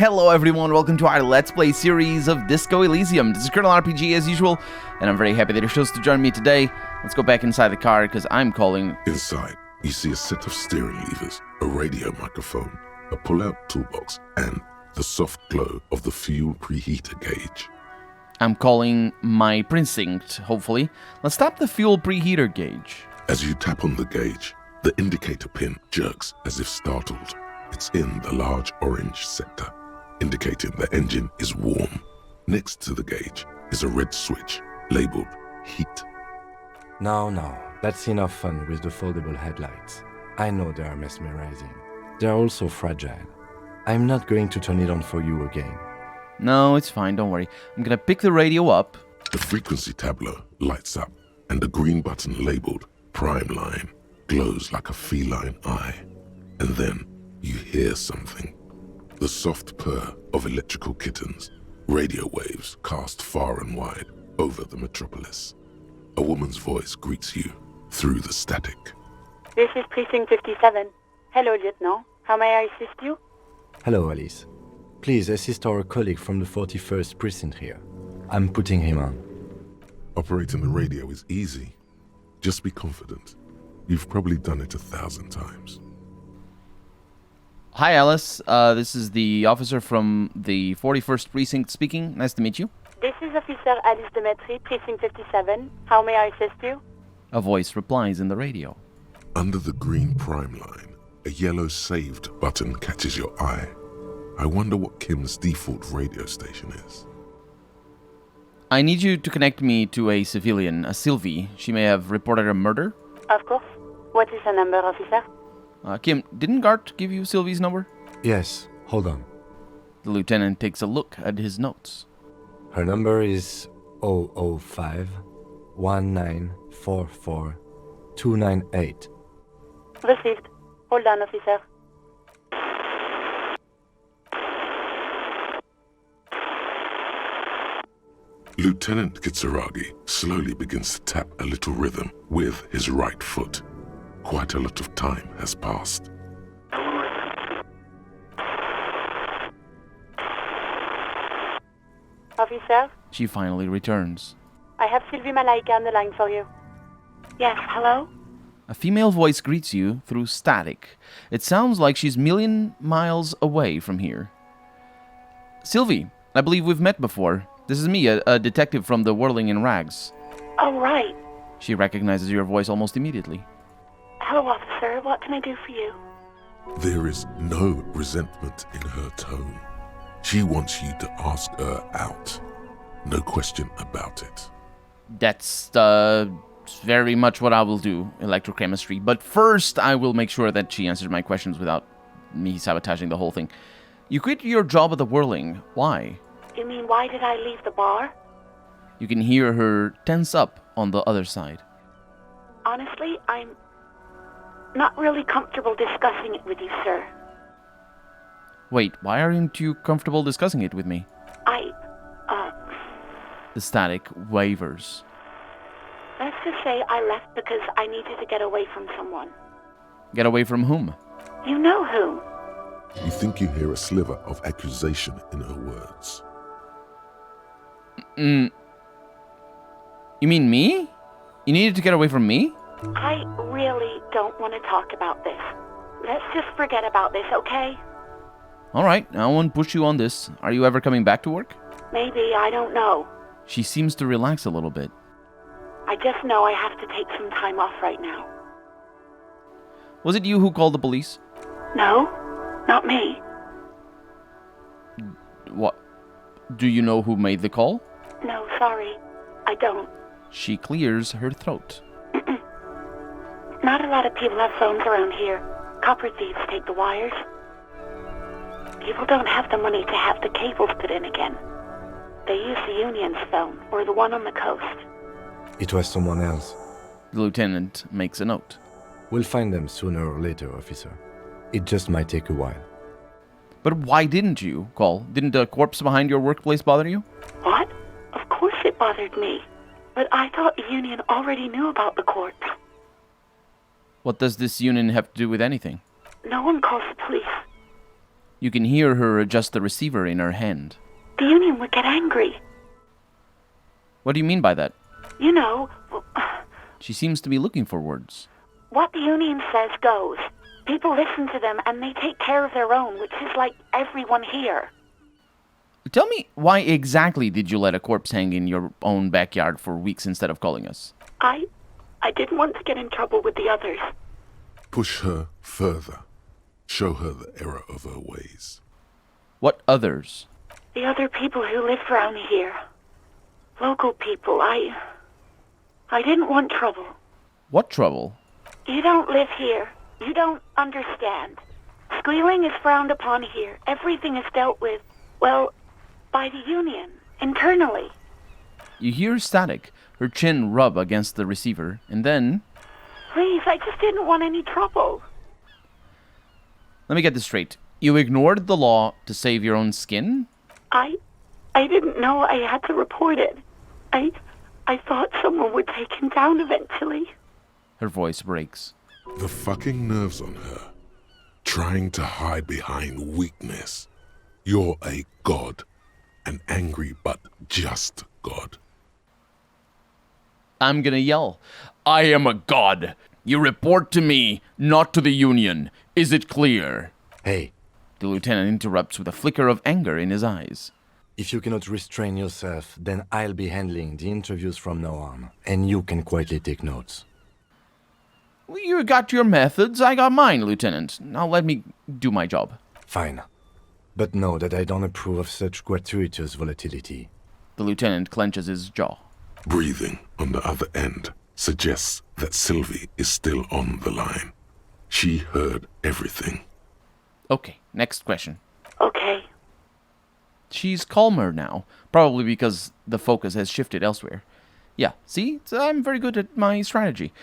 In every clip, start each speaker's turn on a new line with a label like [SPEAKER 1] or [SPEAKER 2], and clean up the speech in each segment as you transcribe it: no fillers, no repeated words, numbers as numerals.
[SPEAKER 1] Hello everyone, welcome to our Let's Play series of Disco Elysium. This is Colonel RPG as usual, and I'm very happy that you're chose to join me today. Let's go back inside the car, because I'm calling...
[SPEAKER 2] Inside, you see a set of steering levers, a radio microphone, a pull-out toolbox, and the soft glow of the fuel preheater gauge.
[SPEAKER 1] I'm calling my precinct, hopefully. Let's tap the fuel preheater gauge.
[SPEAKER 2] As you tap on the gauge, the indicator pin jerks as if startled. It's in the large orange sector, indicating the engine is warm. Next to the gauge is a red switch labeled heat.
[SPEAKER 3] No, that's enough fun with the foldable headlights. I know they are mesmerizing. They are also fragile. I'm not going to turn it on for you again.
[SPEAKER 1] No, it's fine, don't worry. I'm gonna pick the radio up.
[SPEAKER 2] The frequency tableau lights up, and the green button labeled Prime Line glows like a feline eye. And then you hear something. The soft purr of electrical kittens, radio waves cast far and wide over the metropolis. A woman's voice greets you through the static.
[SPEAKER 4] This is Precinct 57. Hello, Lieutenant. How may I assist you?
[SPEAKER 3] Hello, Alice. Please assist our colleague from the 41st Precinct here. I'm putting him on.
[SPEAKER 2] Operating the radio is easy. Just be confident. You've probably done it 1,000 times.
[SPEAKER 1] Hi, Alice. This is the officer from the 41st Precinct speaking. Nice to meet you.
[SPEAKER 4] This is Officer Alice Demetri, Precinct 57. How may I assist you?
[SPEAKER 1] A voice replies in the radio.
[SPEAKER 2] Under the green Prime Line, a yellow saved button catches your eye. I wonder what Kim's default radio station is.
[SPEAKER 1] I need you to connect me to a civilian, a Sylvie. She may have reported a murder.
[SPEAKER 4] Of course. What is the number, officer?
[SPEAKER 1] Kim, didn't Gart give you Sylvie's number?
[SPEAKER 3] Yes, hold on.
[SPEAKER 1] The lieutenant takes a look at his notes.
[SPEAKER 3] Her number is 005 1944 298.
[SPEAKER 4] Received. Hold on, officer.
[SPEAKER 2] Lieutenant Kitsuragi slowly begins to tap a little rhythm with his right foot. Quite a lot of time has passed.
[SPEAKER 4] Officer?
[SPEAKER 1] She finally returns.
[SPEAKER 4] I have Sylvie Malaika on the line for you. Yes, hello?
[SPEAKER 1] A female voice greets you through static. It sounds like she's million miles away from here. Sylvie, I believe we've met before. This is me, a detective from the Whirling in Rags.
[SPEAKER 4] Oh, right.
[SPEAKER 1] She recognizes your voice almost immediately.
[SPEAKER 4] Hello, officer. What can I do for you?
[SPEAKER 2] There is no resentment in her tone. She wants you to ask her out. No question about it.
[SPEAKER 1] That's very much what I will do, electrochemistry. But first, I will make sure that she answers my questions without me sabotaging the whole thing. You quit your job at the Whirling. Why?
[SPEAKER 4] You mean, why did I leave the bar?
[SPEAKER 1] You can hear her tense up on the other side.
[SPEAKER 4] Honestly, I'm not really comfortable discussing it with you, sir.
[SPEAKER 1] Wait, why aren't you comfortable discussing it with me? The static wavers.
[SPEAKER 4] Let's just say I left because I needed to get away from someone.
[SPEAKER 1] Get away from whom?
[SPEAKER 4] You know whom.
[SPEAKER 2] You think you hear a sliver of accusation in her words.
[SPEAKER 1] You mean me? You needed to get away from me?
[SPEAKER 4] I really don't want to talk about this. Let's just forget about this, okay?
[SPEAKER 1] Alright, I won't push you on this. Are you ever coming back to work?
[SPEAKER 4] Maybe, I don't know.
[SPEAKER 1] She seems to relax a little bit.
[SPEAKER 4] I just know I have to take some time off right now.
[SPEAKER 1] Was it you who called the police?
[SPEAKER 4] No, not me.
[SPEAKER 1] What? Do you know who made the call?
[SPEAKER 4] No, sorry. I don't.
[SPEAKER 1] She clears her throat.
[SPEAKER 4] Not a lot of people have phones around here. Copper thieves take the wires. People don't have the money to have the cables put in again. They use the Union's phone, or the one on the coast.
[SPEAKER 3] It was someone else.
[SPEAKER 1] The lieutenant makes a note.
[SPEAKER 3] We'll find them sooner or later, officer. It just might take a while.
[SPEAKER 1] But why didn't you call? Didn't the corpse behind your workplace bother you?
[SPEAKER 4] What? Of course it bothered me. But I thought the Union already knew about the corpse.
[SPEAKER 1] What does this union have to do with anything?
[SPEAKER 4] No one calls the police.
[SPEAKER 1] You can hear her adjust the receiver in her hand.
[SPEAKER 4] The union would get angry.
[SPEAKER 1] What do you mean by that?
[SPEAKER 4] You know,
[SPEAKER 1] She seems to be looking for words.
[SPEAKER 4] what the union says goes. People listen to them and they take care of their own, which is like everyone here.
[SPEAKER 1] Tell me, why exactly did you let a corpse hang in your own backyard for weeks instead of calling us?
[SPEAKER 4] I didn't want to get in trouble with the others.
[SPEAKER 2] Push her further. Show her the error of her ways.
[SPEAKER 1] What others?
[SPEAKER 4] The other people who live around here. Local people. I didn't want trouble.
[SPEAKER 1] What trouble?
[SPEAKER 4] You don't live here. You don't understand. Squealing is frowned upon here. Everything is dealt with, well, by the union, internally.
[SPEAKER 1] You hear static, her chin rub against the receiver, and then...
[SPEAKER 4] Please, I just didn't want any trouble.
[SPEAKER 1] Let me get this straight. You ignored the law to save your own skin?
[SPEAKER 4] I didn't know I had to report it. I thought someone would take him down eventually.
[SPEAKER 1] Her voice breaks.
[SPEAKER 2] The fucking nerves on her. Trying to hide behind weakness. You're a god. An angry but just god.
[SPEAKER 1] I'm gonna yell. I am a god. You report to me, not to the union. Is it clear?
[SPEAKER 3] Hey,
[SPEAKER 1] The lieutenant interrupts with a flicker of anger in his eyes.
[SPEAKER 3] if you cannot restrain yourself, then I'll be handling the interviews from now on, and you can quietly take notes.
[SPEAKER 1] Well, you got your methods, I got mine, Lieutenant. Now let me do my job.
[SPEAKER 3] Fine. But know that I don't approve of such gratuitous volatility.
[SPEAKER 1] The lieutenant clenches his jaw.
[SPEAKER 2] Breathing on the other end suggests that Sylvie is still on the line. She heard everything.
[SPEAKER 1] Okay, next question.
[SPEAKER 4] Okay.
[SPEAKER 1] She's calmer now, probably because the focus has shifted elsewhere. Yeah, see? I'm very good at my strategy.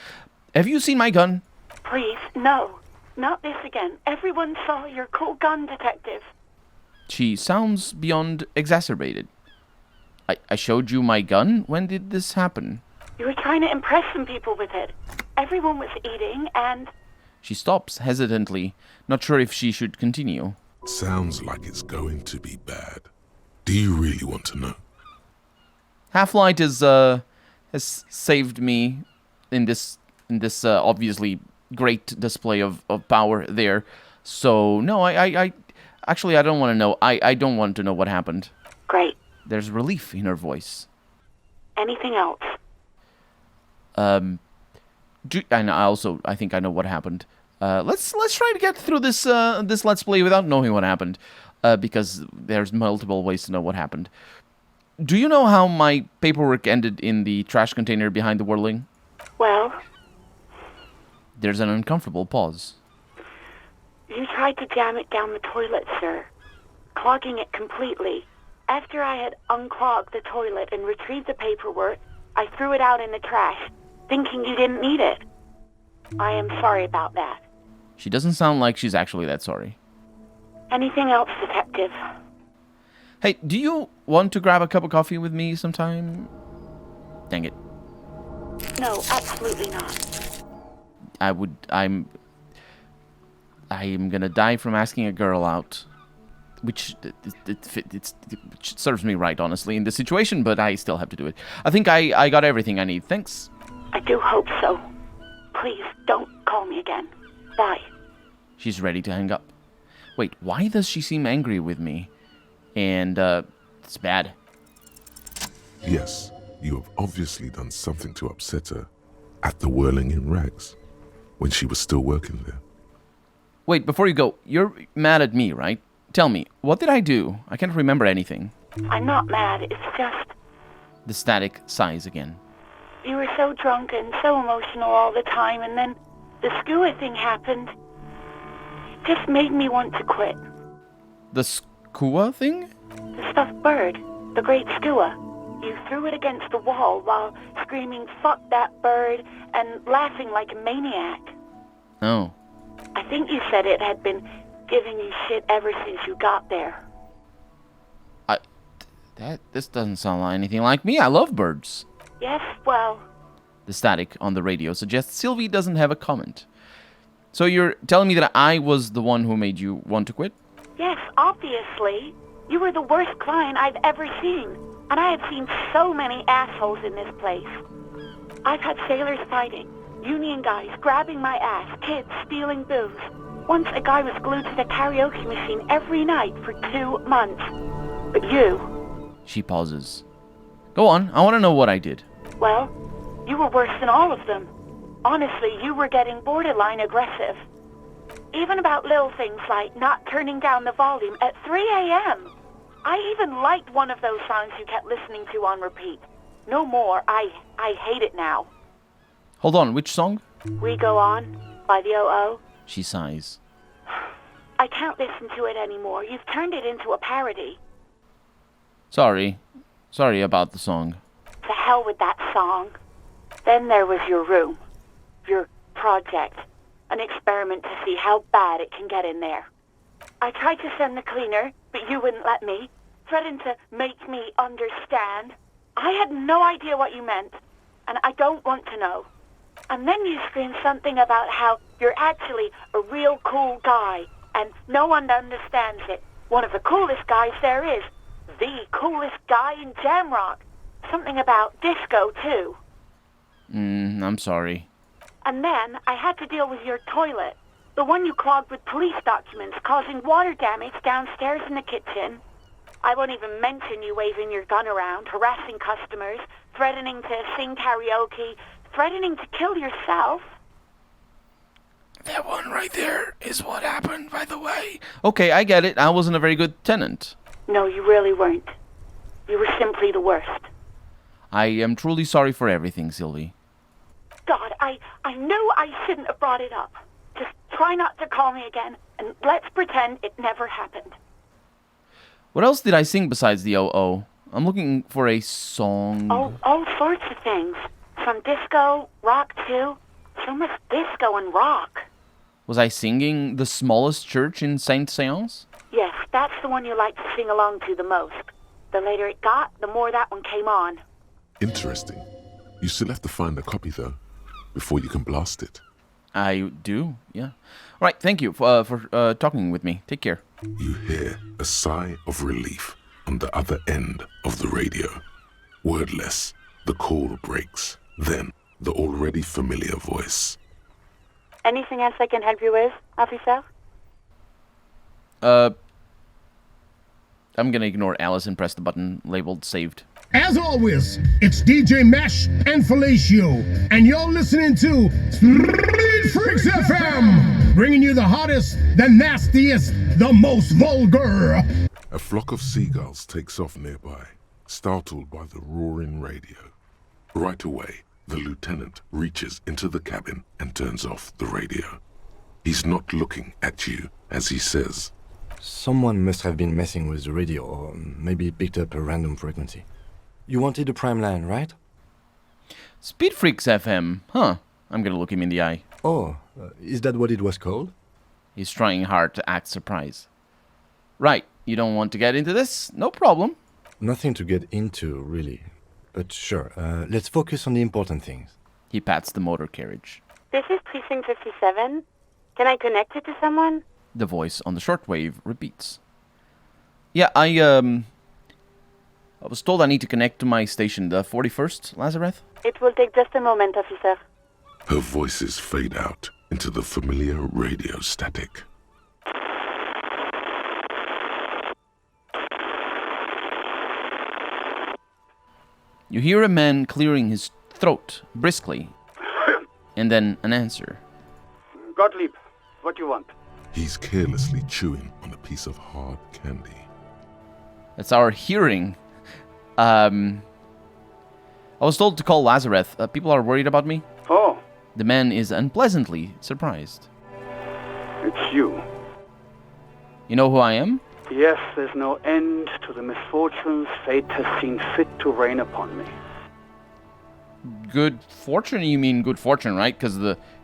[SPEAKER 1] Have you seen my gun?
[SPEAKER 4] Please, no. Not this again. Everyone saw your cool gun, Detective.
[SPEAKER 1] She sounds beyond exacerbated. I showed you my gun? When did this happen?
[SPEAKER 4] You were trying to impress some people with it. Everyone was eating, and...
[SPEAKER 1] She stops hesitantly, not sure if she should continue.
[SPEAKER 2] Sounds like it's going to be bad. Do you really want to know?
[SPEAKER 1] Half-Light has saved me in this obviously great display of power there. So no, I actually I don't want to know. I don't want to know what happened.
[SPEAKER 4] Great.
[SPEAKER 1] There's relief in her voice.
[SPEAKER 4] Anything else?
[SPEAKER 1] And I think I know what happened. Let's try to get through this Let's Play without knowing what happened, because there's multiple ways to know what happened. Do you know how my paperwork ended in the trash container behind the whirling?
[SPEAKER 4] Well,
[SPEAKER 1] There's an uncomfortable pause.
[SPEAKER 4] you tried to jam it down the toilet, sir, clogging it completely. After I had unclogged the toilet and retrieved the paperwork, I threw it out in the trash, thinking you didn't need it. I am sorry about that.
[SPEAKER 1] She doesn't sound like she's actually that sorry.
[SPEAKER 4] Anything else, Detective?
[SPEAKER 1] Hey, do you want to grab a cup of coffee with me sometime? Dang it.
[SPEAKER 4] No, absolutely not.
[SPEAKER 1] I am gonna die from asking a girl out. Which it serves me right, honestly, in this situation, but I still have to do it. I think I got everything I need. Thanks.
[SPEAKER 4] I do hope so. Please, don't call me again. Bye.
[SPEAKER 1] She's ready to hang up. Wait, why does she seem angry with me? And, it's bad.
[SPEAKER 2] Yes, you have obviously done something to upset her at the Whirling in Rags when she was still working there.
[SPEAKER 1] Wait, before you go, you're mad at me, right? Tell me, what did I do? I can't remember anything.
[SPEAKER 4] I'm not mad, it's just...
[SPEAKER 1] The static sighs again.
[SPEAKER 4] You were so drunk and so emotional all the time, and then the skua thing happened. It just made me want to quit.
[SPEAKER 1] The skua thing?
[SPEAKER 4] The stuffed bird, the great skua. You threw it against the wall while screaming, "Fuck that bird," and laughing like a maniac.
[SPEAKER 1] Oh.
[SPEAKER 4] I think you said it had been giving you shit ever since you got there.
[SPEAKER 1] This doesn't sound like anything like me. I love birds.
[SPEAKER 4] Yes, well,
[SPEAKER 1] The static on the radio suggests Sylvie doesn't have a comment. So you're telling me that I was the one who made you want to quit?
[SPEAKER 4] Yes, obviously. You were the worst client I've ever seen. And I have seen so many assholes in this place. I've had sailors fighting, union guys grabbing my ass, kids stealing booze. Once a guy was glued to the karaoke machine every night for 2 months. But you...
[SPEAKER 1] She pauses. Go on, I want to know what I did.
[SPEAKER 4] Well, you were worse than all of them. Honestly, you were getting borderline aggressive. Even about little things like not turning down the volume at 3 a.m. I even liked one of those songs you kept listening to on repeat. No more. I hate it now.
[SPEAKER 1] Hold on, which song?
[SPEAKER 4] We Go On by the O.O.
[SPEAKER 1] She sighs.
[SPEAKER 4] I can't listen to it anymore. You've turned it into a parody.
[SPEAKER 1] Sorry. Sorry about the song.
[SPEAKER 4] To hell with that song. Then there was your room. Your project. An experiment to see how bad it can get in there. I tried to send the cleaner, but you wouldn't let me. Threatened to make me understand. I had no idea what you meant, and I don't want to know. And then you screamed something about how you're actually a real cool guy, and no one understands it. One of the coolest guys there is. The coolest guy in Jamrock. Something about disco, too.
[SPEAKER 1] I'm sorry.
[SPEAKER 4] And then I had to deal with your toilet. The one you clogged with police documents, causing water damage downstairs in the kitchen. I won't even mention you waving your gun around, harassing customers, threatening to sing karaoke, threatening to kill yourself.
[SPEAKER 1] That one right there is what happened, by the way. Okay, I get it. I wasn't a very good tenant.
[SPEAKER 4] No, you really weren't. You were simply the worst.
[SPEAKER 1] I am truly sorry for everything, Sylvie.
[SPEAKER 4] God, I knew I shouldn't have brought it up. Just try not to call me again, and let's pretend it never happened.
[SPEAKER 1] What else did I sing besides the O.O.? I'm looking for a song.
[SPEAKER 4] Oh, all sorts of things. From disco, rock too. So much disco and rock.
[SPEAKER 1] Was I singing The Smallest Church in Saint Seance?
[SPEAKER 4] Yes, that's the one you like to sing along to the most. The later it got, the more that one came on.
[SPEAKER 2] Interesting. You still have to find a copy, though, before you can blast it.
[SPEAKER 1] I do, yeah. All right, thank you for talking with me. Take care.
[SPEAKER 2] You hear a sigh of relief on the other end of the radio. Wordless, the call breaks. Then, the already familiar voice.
[SPEAKER 4] Anything else I can help you with, officer?
[SPEAKER 1] I'm gonna ignore Alice and press the button labeled saved.
[SPEAKER 5] As always, it's DJ Mesh and Fellatio, and you're listening to Street Freaks FM, bringing you the hottest, the nastiest, the most vulgar.
[SPEAKER 2] A flock of seagulls takes off nearby, startled by the roaring radio. Right away, the lieutenant reaches into the cabin and turns off the radio. He's not looking at you as he says,
[SPEAKER 3] Someone must have been messing with the radio, or maybe picked up a random frequency. You wanted a prime line, right?
[SPEAKER 1] Speed Freaks FM. Huh. I'm gonna look him in the eye.
[SPEAKER 3] Oh, is that what it was called?
[SPEAKER 1] He's trying hard to act surprised. Right. You don't want to get into this? No problem.
[SPEAKER 3] Nothing to get into, really. But sure, let's focus on the important things.
[SPEAKER 1] He pats the motor carriage.
[SPEAKER 4] This is Precinct 57. Can I connect it to someone?
[SPEAKER 1] The voice on the shortwave repeats. Yeah, I was told I need to connect to my station, the 41st, Lazareth.
[SPEAKER 4] It will take just a moment, officer.
[SPEAKER 2] her voices fade out into the familiar radio static.
[SPEAKER 1] You hear a man clearing his throat briskly, and then an answer.
[SPEAKER 6] Gottlieb, what do you want?
[SPEAKER 2] He's carelessly chewing on a piece of hard candy.
[SPEAKER 1] That's our hearing. I was told to call Lazareth. People are worried about me.
[SPEAKER 6] Oh,
[SPEAKER 1] The man is unpleasantly surprised.
[SPEAKER 6] it's you.
[SPEAKER 1] You know who I am?
[SPEAKER 6] Yes, there's no end to the misfortunes fate has seen fit to rain upon me.
[SPEAKER 1] Good fortune? You mean good fortune, right? Because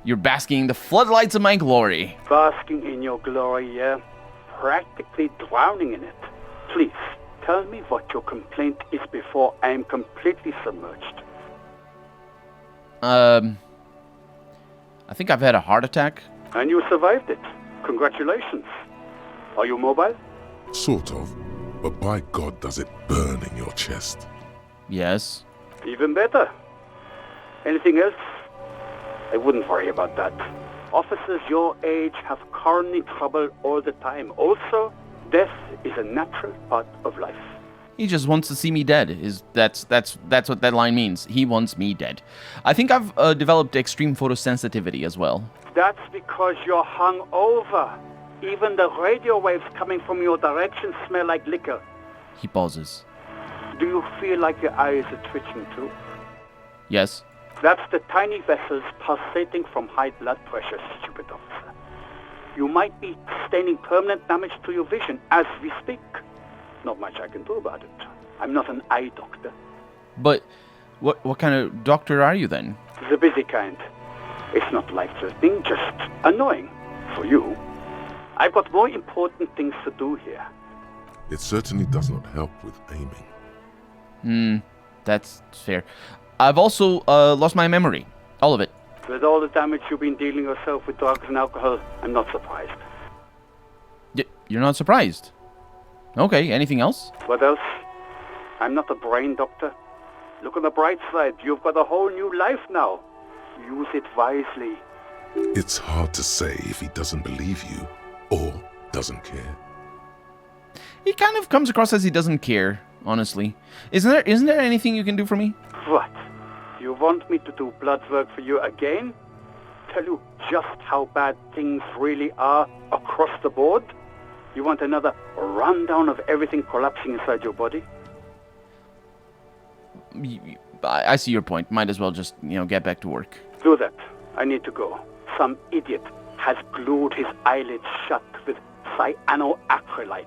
[SPEAKER 1] you're basking in the floodlights of my glory.
[SPEAKER 6] Basking in your glory, yeah? Practically drowning in it. Please, tell me what your complaint is before I am completely submerged.
[SPEAKER 1] I think I've had a heart attack.
[SPEAKER 6] And you survived it. Congratulations. Are you mobile?
[SPEAKER 2] Sort of, but by God does it burn in your chest.
[SPEAKER 1] Yes.
[SPEAKER 6] Even better. Anything else? I wouldn't worry about that. Officers your age have coronary trouble all the time. Also, death is a natural part of life.
[SPEAKER 1] He just wants to see me dead. That's what that line means. He wants me dead. I think I've developed extreme photosensitivity as well.
[SPEAKER 6] That's because you're hungover. Even the radio waves coming from your direction smell like liquor.
[SPEAKER 1] He pauses.
[SPEAKER 6] Do you feel like your eyes are twitching too?
[SPEAKER 1] Yes.
[SPEAKER 6] That's the tiny vessels pulsating from high blood pressure, stupid officer. You might be sustaining permanent damage to your vision as we speak. Not much I can do about it. I'm not an eye doctor.
[SPEAKER 1] But what kind of doctor are you then?
[SPEAKER 6] The busy kind. It's not life-threatening, just annoying. For you. I've got more important things to do here.
[SPEAKER 2] It certainly does not help with aiming.
[SPEAKER 1] That's fair. I've also lost my memory. All of it.
[SPEAKER 6] With all the damage you've been dealing yourself with drugs and alcohol, I'm not surprised.
[SPEAKER 1] You're not surprised? Okay, anything else?
[SPEAKER 6] What else? I'm not a brain doctor. Look on the bright side. You've got a whole new life now. Use it wisely.
[SPEAKER 2] It's hard to say if he doesn't believe you or doesn't care.
[SPEAKER 1] He kind of comes across as he doesn't care, honestly. Isn't there anything you can do for me?
[SPEAKER 6] What? You want me to do blood work for you again? Tell you just how bad things really are across the board? You want another rundown of everything collapsing inside your body?
[SPEAKER 1] I see your point. Might as well just, get back to work.
[SPEAKER 6] Do that. I need to go. Some idiot has glued his eyelids shut with cyanoacrylate.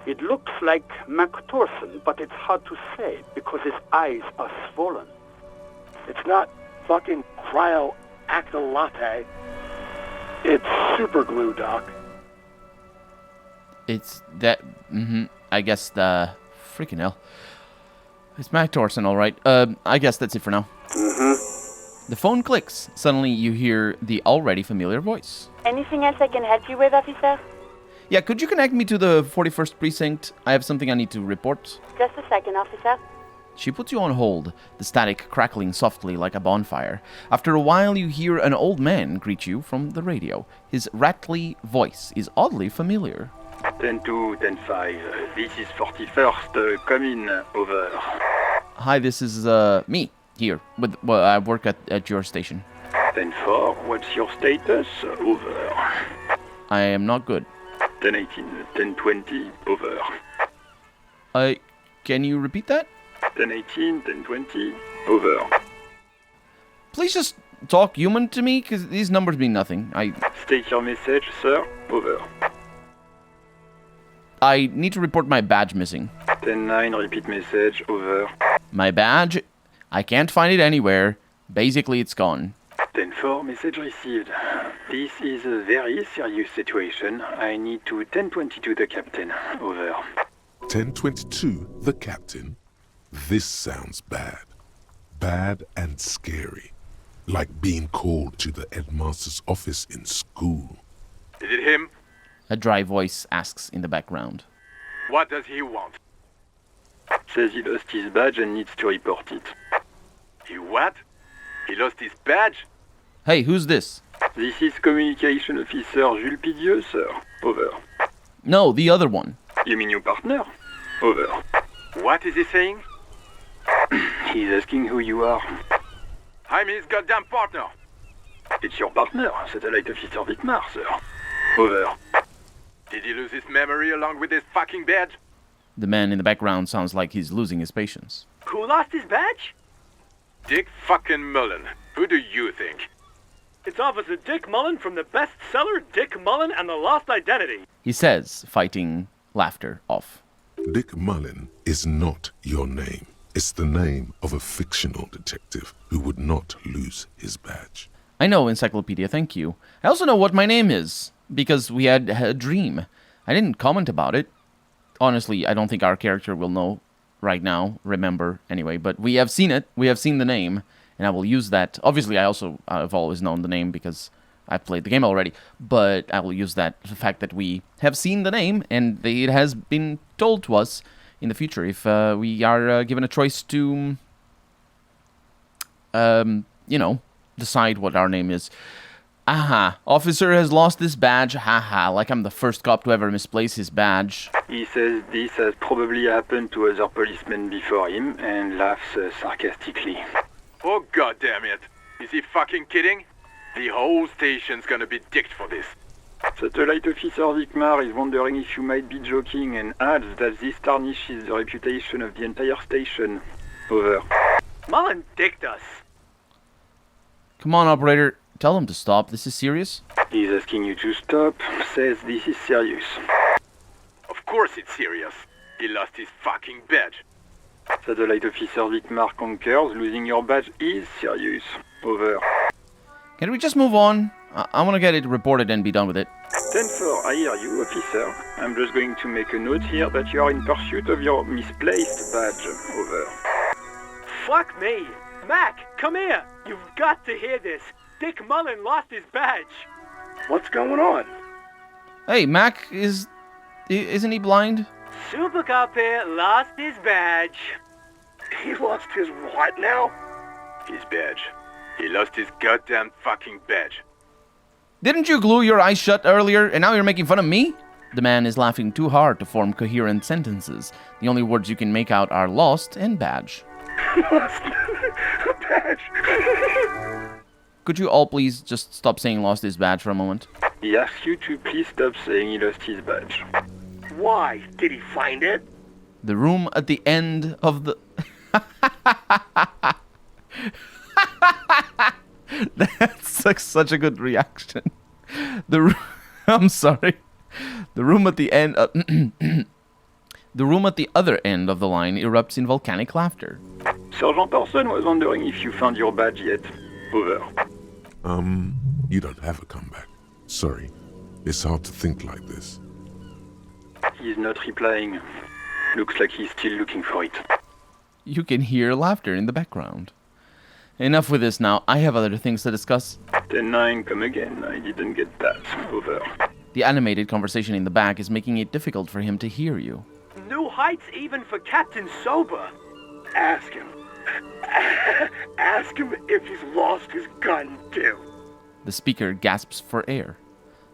[SPEAKER 6] It looks like Mactorson, but it's hard to say because his eyes are swollen.
[SPEAKER 7] It's not fucking cryoacrylate. It's super glue, Doc.
[SPEAKER 1] It's that... I guess the... Freaking hell. It's Mactorson, alright. I guess that's it for now. The phone clicks. Suddenly you hear the already familiar voice.
[SPEAKER 4] Anything else I can help you with, officer?
[SPEAKER 1] Yeah, could you connect me to the 41st Precinct? I have something I need to report.
[SPEAKER 4] Just a second, officer.
[SPEAKER 1] She puts you on hold, the static crackling softly like a bonfire. After a while, you hear an old man greet you from the radio. His rattly voice is oddly familiar.
[SPEAKER 8] 10-2, 10-5. This is 41st. Come in. Over.
[SPEAKER 1] Hi, this is me here. I work at your station.
[SPEAKER 8] 10-4. What's your status? Over.
[SPEAKER 1] I am not good.
[SPEAKER 8] 10-18. 10-20. Over.
[SPEAKER 1] Can you repeat that?
[SPEAKER 8] 10-18. 10-20. Over.
[SPEAKER 1] Please just talk human to me, because these numbers mean nothing.
[SPEAKER 8] State your message, sir. Over.
[SPEAKER 1] I need to report my badge missing.
[SPEAKER 8] 10-9. Repeat message. Over.
[SPEAKER 1] My badge? I can't find it anywhere. Basically, it's gone.
[SPEAKER 8] 10-4. Message received. This is a very serious situation. I need to 10-22 the captain. Over.
[SPEAKER 2] 1022, the captain. This sounds bad. Bad and scary. Like being called to the headmaster's office in school.
[SPEAKER 9] Is it him?
[SPEAKER 1] A dry voice asks in the background.
[SPEAKER 9] What does he want?
[SPEAKER 8] Says he lost his badge and needs to report it.
[SPEAKER 9] He what? He lost his badge?
[SPEAKER 1] Hey, who's this?
[SPEAKER 8] This is Communication Officer Jules Pidieux, sir. Over.
[SPEAKER 1] No, the other one.
[SPEAKER 8] You mean your partner? Over.
[SPEAKER 9] What is he saying?
[SPEAKER 8] He's asking who you are.
[SPEAKER 9] I'm his goddamn partner.
[SPEAKER 8] It's your partner, Satellite Officer Wittmar, sir. Over.
[SPEAKER 9] Did he lose his memory along with his fucking badge?
[SPEAKER 1] The man in the background sounds like he's losing his patience.
[SPEAKER 9] Who lost his badge? Dick fucking Mullen. Who do you think?
[SPEAKER 10] It's Officer Dick Mullen from the bestseller Dick Mullen and the Lost Identity.
[SPEAKER 1] He says, fighting laughter off.
[SPEAKER 2] Dick Mullen is not your name. It's the name of a fictional detective who would not lose his badge.
[SPEAKER 1] I know, Encyclopedia, thank you. I also know what my name is, because we had a dream. I didn't comment about it. Honestly, I don't think our character will know right now, remember, anyway, but we have seen it. We have seen the name, and I will use that. Obviously, I've always known the name because I've played the game already, but I will use the fact that we have seen the name and it has been told to us in the future if we are given a choice to, decide what our name is. Aha, officer has lost his badge, haha, like I'm the first cop to ever misplace his badge.
[SPEAKER 8] He says this has probably happened to other policemen before him and laughs sarcastically.
[SPEAKER 9] Oh, goddamn it. Is he fucking kidding? The whole station's gonna be dicked for this.
[SPEAKER 8] Satellite Officer Vikmar is wondering if you might be joking and adds that this tarnishes the reputation of the entire station. Over.
[SPEAKER 10] Mullen dicked us.
[SPEAKER 1] Come on, operator. Tell him to stop. This is serious.
[SPEAKER 8] He's asking you to stop. Says this is serious.
[SPEAKER 9] Of course it's serious. He lost his fucking badge.
[SPEAKER 8] Satellite Officer Vikmar concurs. Losing your badge is serious. Over.
[SPEAKER 1] Can we just move on? I want to get it reported and be done with it.
[SPEAKER 8] 10-4, I hear you, officer. I'm just going to make a note here that you are in pursuit of your misplaced badge. Over.
[SPEAKER 10] Fuck me. Mac, come here. You've got to hear this. Dick Mullen lost his badge.
[SPEAKER 7] What's going on?
[SPEAKER 1] Hey, Mac, isn't he blind?
[SPEAKER 10] Super Cop here lost his badge.
[SPEAKER 7] He lost his what now?
[SPEAKER 9] His badge. He lost his goddamn fucking badge.
[SPEAKER 1] Didn't you glue your eyes shut earlier, and now you're making fun of me? The man is laughing too hard to form coherent sentences. The only words you can make out are lost and badge.
[SPEAKER 7] Lost badge.
[SPEAKER 1] Could you all please just stop saying lost his badge for a moment?
[SPEAKER 8] He asks you to please stop saying he lost his badge.
[SPEAKER 7] Why? Did he find it?
[SPEAKER 1] The room at the end of the... That's such a good reaction. I'm sorry. The room at the end... the room at the other end of the line erupts in volcanic laughter.
[SPEAKER 8] Sergeant Orson was wondering if you found your badge yet. Over.
[SPEAKER 2] You don't have a comeback. Sorry. It's hard to think like this.
[SPEAKER 8] He's not replying. Looks like he's still looking for it.
[SPEAKER 1] You can hear laughter in the background. Enough with this now. I have other things to discuss.
[SPEAKER 8] 10-9, come again. I didn't get that. Over.
[SPEAKER 1] The animated conversation in the back is making it difficult for him to hear you.
[SPEAKER 10] New heights even for Captain Sober.
[SPEAKER 7] Ask him. Ask him if he's lost his gun, too.
[SPEAKER 1] The speaker gasps for air.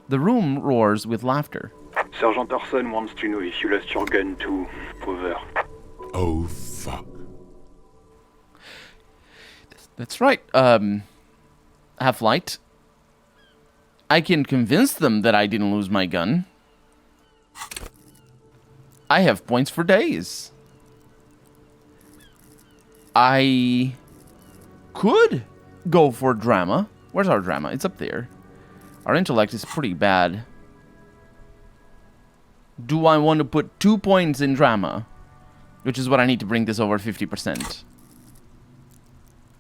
[SPEAKER 1] The room roars with laughter.
[SPEAKER 8] Sergeant Orson wants to know if you lost your gun too. Over.
[SPEAKER 2] Oh, fuck.
[SPEAKER 1] That's right. Half-Light. I can convince them that I didn't lose my gun. I have points for days. I could go for drama. Where's our drama? It's up there. Our intellect is pretty bad. Do I want to put 2 points in drama? Which is what I need to bring this over 50%.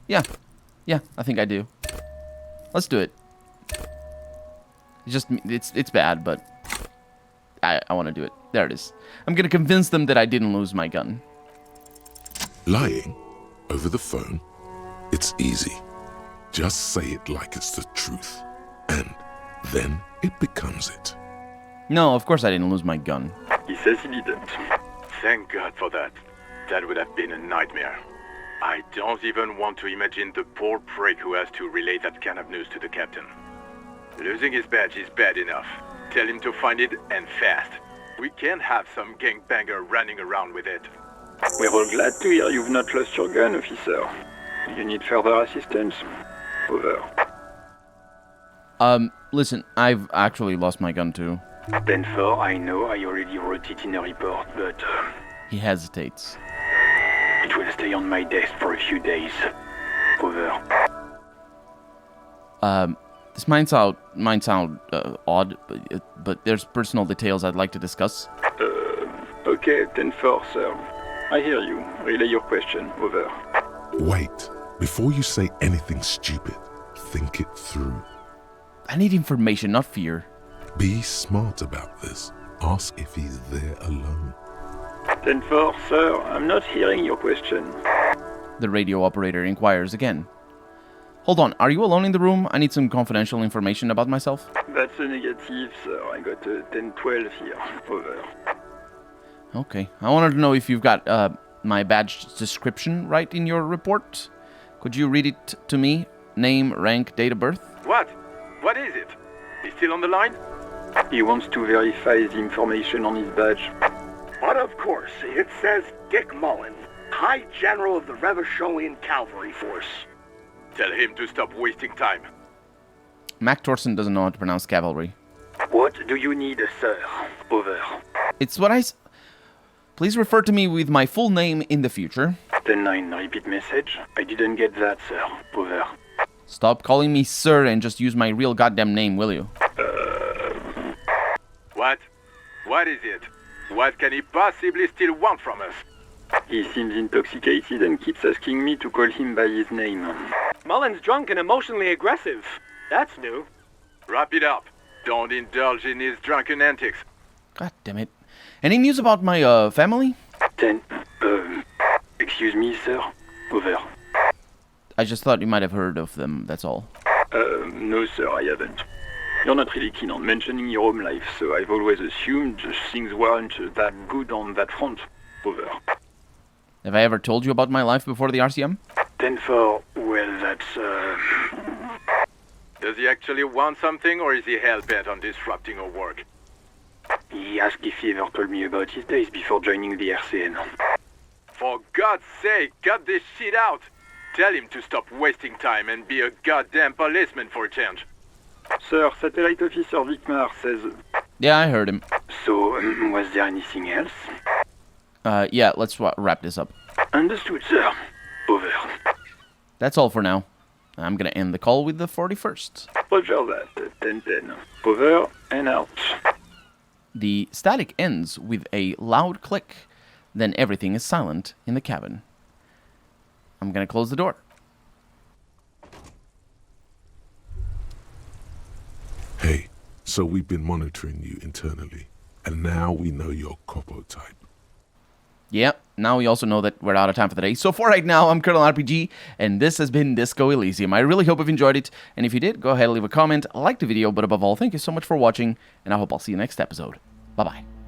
[SPEAKER 1] Yeah, I think I do. Let's do it. It's bad, but I want to do it. There it is. I'm gonna convince them that I didn't lose my gun.
[SPEAKER 2] Lying over the phone? It's easy. Just say it like it's the truth. And then it becomes it.
[SPEAKER 1] No, of course I didn't lose my gun.
[SPEAKER 8] He says he didn't.
[SPEAKER 9] Thank God for that. That would have been a nightmare. I don't even want to imagine the poor prick who has to relay that kind of news to the captain. Losing his badge is bad enough. Tell him to find it, and fast. We can't have some gangbanger running around with it.
[SPEAKER 8] We're all glad to hear you've not lost your gun, officer. Do you need further assistance? Over.
[SPEAKER 1] Listen, I've actually lost my gun too.
[SPEAKER 8] 10-4, I know, I already wrote it in a report, but...
[SPEAKER 1] He hesitates.
[SPEAKER 8] It will stay on my desk for a few days. Over.
[SPEAKER 1] This might sound odd, but there's personal details I'd like to discuss.
[SPEAKER 8] Okay, 10-4, sir. I hear you. Relay your question. Over.
[SPEAKER 2] Wait. Before you say anything stupid, think it through.
[SPEAKER 1] I need information, not fear.
[SPEAKER 2] Be smart about this. Ask if he's there alone.
[SPEAKER 8] 10-4, sir. I'm not hearing your question.
[SPEAKER 1] The radio operator inquires again. Hold on, are you alone in the room? I need some confidential information about myself.
[SPEAKER 8] That's a negative, sir. I got a 10-12 here. Over.
[SPEAKER 1] Okay. I wanted to know if you've got my badge description right in your report. Could you read it to me? Name, rank, date of birth?
[SPEAKER 9] What? What is it? He's still on the line?
[SPEAKER 8] He wants to verify the information on his badge.
[SPEAKER 7] But of course, it says Dick Mullen, High General of the Revacholian Cavalry Force.
[SPEAKER 9] Tell him to stop wasting time.
[SPEAKER 1] Mac Torson doesn't know how to pronounce cavalry.
[SPEAKER 8] What do you need, sir? Over.
[SPEAKER 1] It's what Please refer to me with my full name in the future.
[SPEAKER 8] 10-9, repeat message. I didn't get that, sir. Over.
[SPEAKER 1] Stop calling me sir and just use my real goddamn name, will you?
[SPEAKER 9] What? What is it? What can he possibly still want from us?
[SPEAKER 8] He seems intoxicated and keeps asking me to call him by his name.
[SPEAKER 10] Mullen's drunk and emotionally aggressive. That's new.
[SPEAKER 9] Wrap it up. Don't indulge in his drunken antics.
[SPEAKER 1] God damn it. Any news about my family?
[SPEAKER 8] Excuse me, sir. Over.
[SPEAKER 1] I just thought you might have heard of them, that's all.
[SPEAKER 8] No, sir, I haven't. You're not really keen on mentioning your home life, so I've always assumed things weren't that good on that front. Over.
[SPEAKER 1] Have I ever told you about my life before the RCM?
[SPEAKER 8] 10-4, well, that's,
[SPEAKER 9] Does he actually want something, or is he hell-bent on disrupting our work?
[SPEAKER 8] He asked if he ever told me about his days before joining the RCN.
[SPEAKER 9] For God's sake, cut this shit out! Tell him to stop wasting time and be a goddamn policeman for a change.
[SPEAKER 8] Sir, Satellite Officer Vicmar says...
[SPEAKER 1] Yeah, I heard him.
[SPEAKER 8] So, was there anything else?
[SPEAKER 1] Yeah, let's wrap this up.
[SPEAKER 8] Understood, sir. Over.
[SPEAKER 1] That's all for now. I'm gonna end the call with the 41st.
[SPEAKER 8] Roger that. 10-10. Over and out.
[SPEAKER 1] The static ends with a loud click, then everything is silent in the cabin. I'm gonna close the door.
[SPEAKER 2] Hey, so we've been monitoring you internally, and now we know your Copo type.
[SPEAKER 1] Yeah, now we also know that we're out of time for the day. So for right now, I'm Colonel RPG, and this has been Disco Elysium. I really hope you've enjoyed it, and if you did, go ahead and leave a comment, like the video, but above all, thank you so much for watching, and I hope I'll see you next episode. Bye-bye.